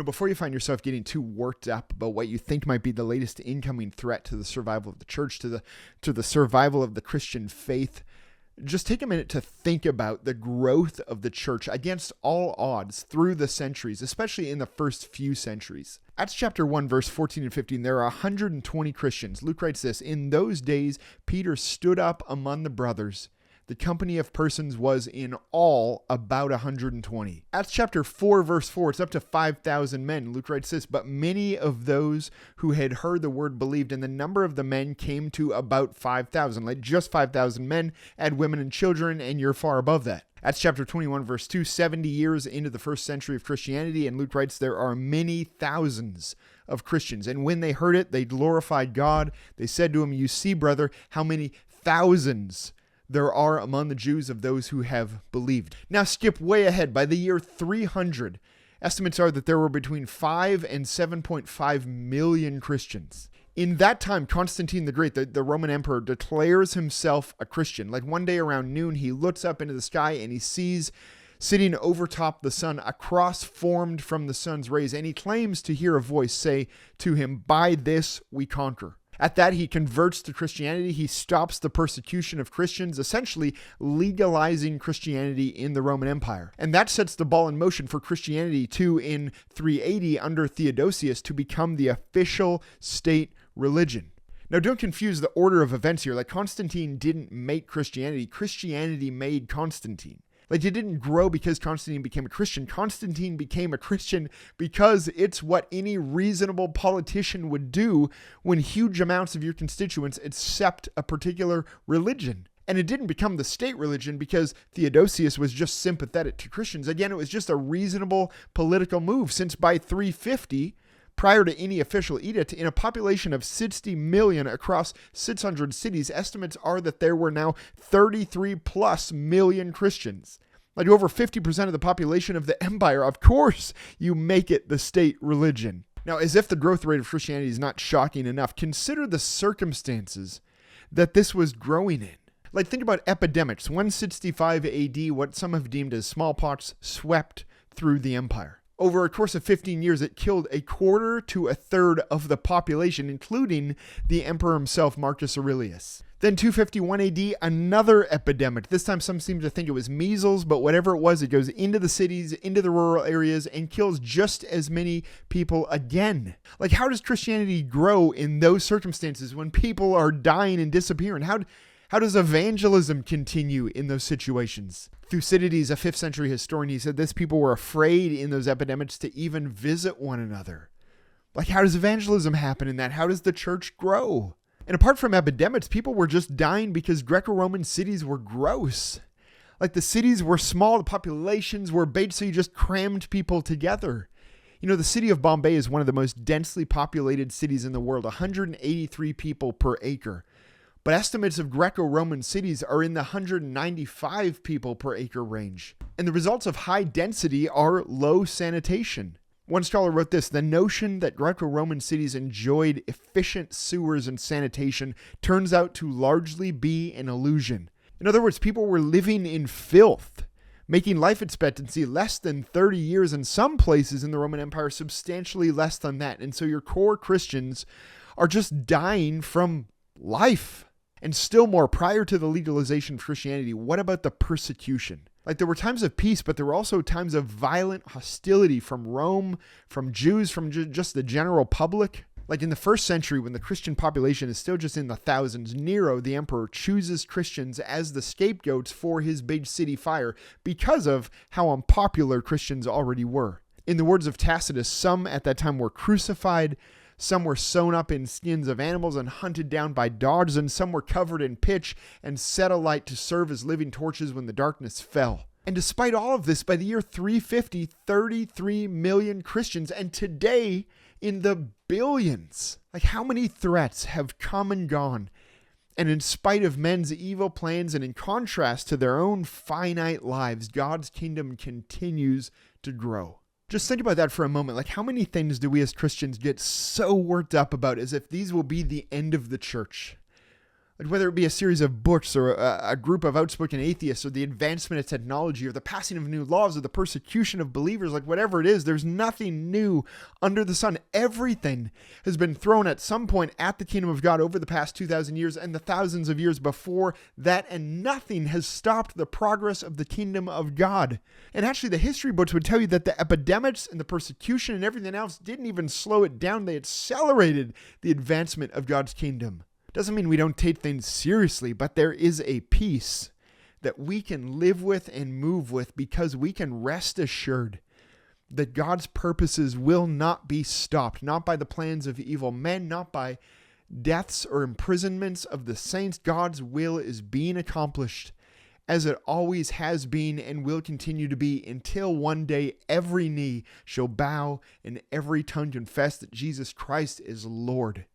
Before you find yourself getting too worked up about what you think might be the latest incoming threat to the survival of the church, to the survival of the Christian faith, just take a minute to think about the growth of the church against all odds through the centuries, especially in the first few centuries. Acts chapter 1, verse 14 and 15, there are 120 Christians. Luke writes this, "In those days, Peter stood up among the brothers. The company of persons was in all about 120. Acts chapter 4, verse 4, it's up to 5,000 men. Luke writes this, "But many of those who had heard the word believed, and the number of the men came to about 5,000. Like just 5,000 men, add women and children, and you're far above that." Acts chapter 21, verse 2, 70 years into the first century of Christianity, and Luke writes, "There are many thousands of Christians. And when they heard it, they glorified God. They said to him, 'You see, brother, how many thousands there are among the Jews of those who have believed.'" Now skip way ahead. By the year 300, estimates are that there were between 5 and 7.5 million Christians. In that time, Constantine the Great, the Roman emperor, declares himself a Christian. Like one day around noon, he looks up into the sky and he sees sitting overtop the sun a cross formed from the sun's rays, and he claims to hear a voice say to him, "By this we conquer." At that, he converts to Christianity. He stops the persecution of Christians, essentially legalizing Christianity in the Roman Empire. And that sets the ball in motion for Christianity too in 380 under Theodosius to become the official state religion. Now, don't confuse the order of events here. Like Constantine didn't make Christianity. Christianity made Constantine. Like it didn't grow because Constantine became a Christian. Constantine became a Christian because it's what any reasonable politician would do when huge amounts of your constituents accept a particular religion. And it didn't become the state religion because Theodosius was just sympathetic to Christians. Again, it was just a reasonable political move, since by 350, prior to any official edict, in a population of 60 million across 600 cities, estimates are that there were now 33 plus million Christians. Like over 50% of the population of the empire. Of course, you make it the state religion. Now, as if the growth rate of Christianity is not shocking enough, consider the circumstances that this was growing in. Like think about epidemics. 165 AD, what some have deemed as smallpox, swept through the empire. Over a course of 15 years, it killed a quarter to a third of the population, including the emperor himself, Marcus Aurelius. Then 251 AD, another epidemic. This time some seem to think it was measles, but whatever it was, it goes into the cities, into the rural areas, and kills just as many people again. Like how does Christianity grow in those circumstances when people are dying and disappearing? How does evangelism continue in those situations? Thucydides, a 5th century historian, he said this: people were afraid in those epidemics to even visit one another. Like how does evangelism happen in that? How does the church grow? And apart from epidemics, people were just dying because Greco-Roman cities were gross. Like the cities were small, the populations were big, so you just crammed people together. The city of Bombay is one of the most densely populated cities in the world, 183 people per acre. But estimates of Greco-Roman cities are in the 195 people per acre range. And the results of high density are low sanitation. One scholar wrote this: the notion that Greco-Roman cities enjoyed efficient sewers and sanitation turns out to largely be an illusion. In other words, people were living in filth, making life expectancy less than 30 years, in some places in the Roman Empire substantially less than that. And so your core Christians are just dying from life. And still more, prior to the legalization of Christianity, what about the persecution? Like there were times of peace, but there were also times of violent hostility from Rome, from Jews, from just the general public. Like in the first century, when the Christian population is still just in the thousands, Nero, the emperor, chooses Christians as the scapegoats for his big city fire because of how unpopular Christians already were. In the words of Tacitus, some at that time were crucified, some were sewn up in skins of animals and hunted down by dogs, and some were covered in pitch and set alight to serve as living torches when the darkness fell. And despite all of this, by the year 350, 33 million Christians, and today in the billions. Like how many threats have come and gone? And in spite of men's evil plans and in contrast to their own finite lives, God's kingdom continues to grow. Just think about that for a moment. Like how many things do we as Christians get so worked up about as if these will be the end of the church? Like whether it be a series of books or a group of outspoken atheists or the advancement of technology or the passing of new laws or the persecution of believers, like whatever it is, there's nothing new under the sun. Everything has been thrown at some point at the kingdom of God over the past 2,000 years and the thousands of years before that, and nothing has stopped the progress of the kingdom of God. And actually the history books would tell you that the epidemics and the persecution and everything else didn't even slow it down. They accelerated the advancement of God's kingdom. Doesn't mean we don't take things seriously, but there is a peace that we can live with and move with because we can rest assured that God's purposes will not be stopped, not by the plans of evil men, not by deaths or imprisonments of the saints. God's will is being accomplished as it always has been and will continue to be until one day every knee shall bow and every tongue confess that Jesus Christ is Lord.